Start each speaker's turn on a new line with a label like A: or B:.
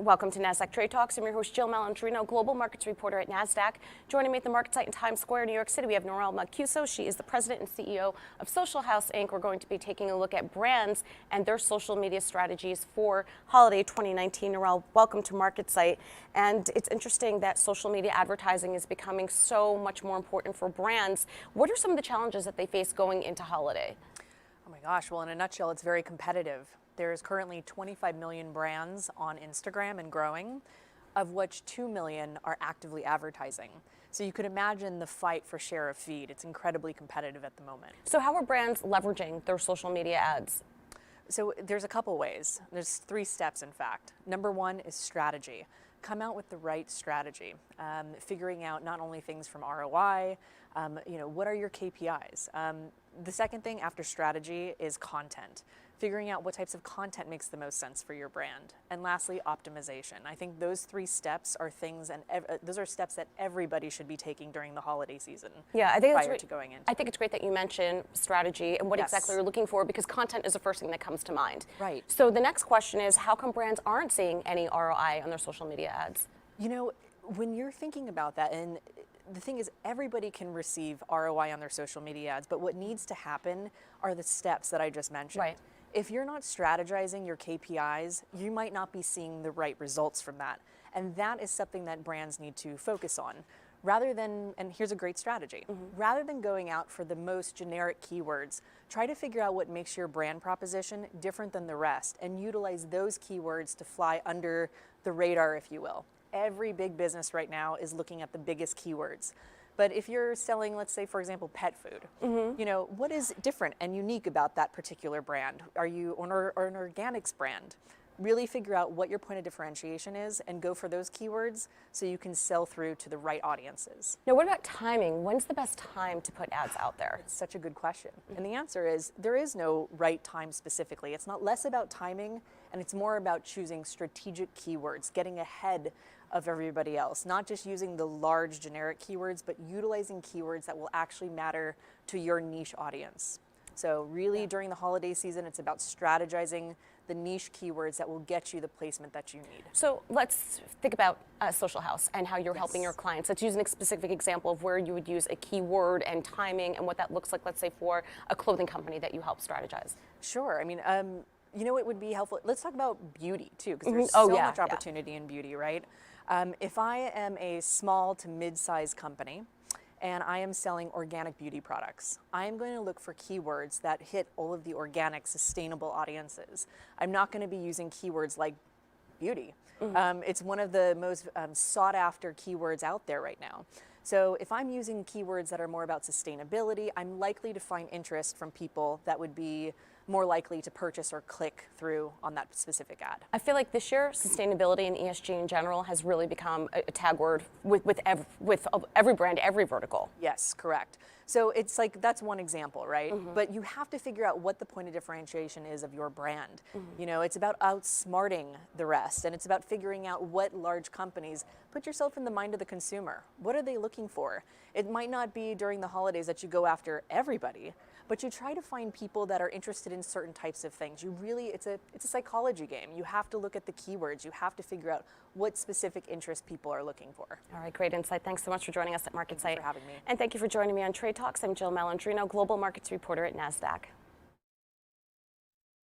A: Welcome to Nasdaq Trade Talks. I'm your host, Jill Malandrino, global markets reporter at Nasdaq. Joining me at the market site in Times Square, New York City, we have Norel Mancuso. She is the president and CEO of Social House Inc. We're going to be taking a look at brands and their social media strategies for holiday 2019. Norel, welcome to Market Site. And it's interesting that social media advertising is becoming so much more important for brands. What are some of the challenges that they face going into holiday?
B: Oh my gosh, well, in a nutshell, it's very competitive. There's currently 25 million brands on Instagram and growing, of which 2 million are actively advertising. So you could imagine the fight for share of feed. It's incredibly competitive at the moment.
A: So how are brands leveraging their social media ads?
B: So there's a couple ways. There's 3 steps, in fact. Number 1 is strategy. Come out with the right strategy, figuring out not only things from ROI, what are your KPIs? The second thing after strategy is content, figuring out what types of content makes the most sense for your brand. And lastly, optimization. I think those 3 steps are things, and those are steps that everybody should be taking during the holiday season.
A: Yeah, I think
B: prior to going into.
A: I think it's great that you mentioned strategy and what
B: Yes.
A: exactly you're looking for, because content is the first thing that comes to mind.
B: Right.
A: So the next question is, how come brands aren't seeing any ROI on their social media ads?
B: You know, when you're thinking about that, and the thing is, everybody can receive ROI on their social media ads, but what needs to happen are the steps that I just mentioned.
A: Right.
B: If you're not strategizing your KPIs, you might not be seeing the right results from that. And that is something that brands need to focus on. Rather than, and here's a great strategy, rather than going out for the most generic keywords, try to figure out what makes your brand proposition different than the rest and utilize those keywords to fly under the radar, if you will. Every big business right now is looking at the biggest keywords. But if you're selling, let's say, for example, pet food, what is different and unique about that particular brand? Are you an organics brand? Really figure out what your point of differentiation is and go for those keywords so you can sell through to the right audiences.
A: Now, what about timing? When's the best time to put ads out there?
B: It's such a good question. And the answer is there is no right time specifically. It's not less about timing, and it's more about choosing strategic keywords, getting ahead of everybody else, not just using the large generic keywords, but utilizing keywords that will actually matter to your niche audience. So really, during the holiday season, it's about strategizing the niche keywords that will get you the placement that you need.
A: So let's think about Social House and how you're helping your clients. Let's use a specific example of where you would use a keyword and timing and what that looks like, let's say, for a clothing company that you help strategize.
B: Sure. I mean, it would be helpful. Let's talk about beauty, too, because there's so much opportunity in beauty, right? If I am a small to mid-sized company, and I am selling organic beauty products, I am going to look for keywords that hit all of the organic, sustainable audiences. I'm not going to be using keywords like beauty. It's one of the most sought after keywords out there right now. So if I'm using keywords that are more about sustainability, I'm likely to find interest from people that would be more likely to purchase or click through on that specific ad.
A: I feel like this year, sustainability and ESG in general has really become a tag word with every brand, every vertical.
B: Yes, correct. So it's like, that's one example, right? But you have to figure out what the point of differentiation is of your brand. It's about outsmarting the rest, and it's about figuring out what large companies, put yourself in the mind of the consumer. What are they looking for? It might not be during the holidays that you go after everybody, but you try to find people that are interested in certain types of things. It's a psychology game. You have to look at the keywords. You have to figure out what specific interests people are looking for.
A: All right, great insight. Thanks so much for joining us at Market Site.
B: Thank you for having me.
A: And thank you for joining me on Trade Talks. I'm Jill Malandrino, global markets reporter at Nasdaq.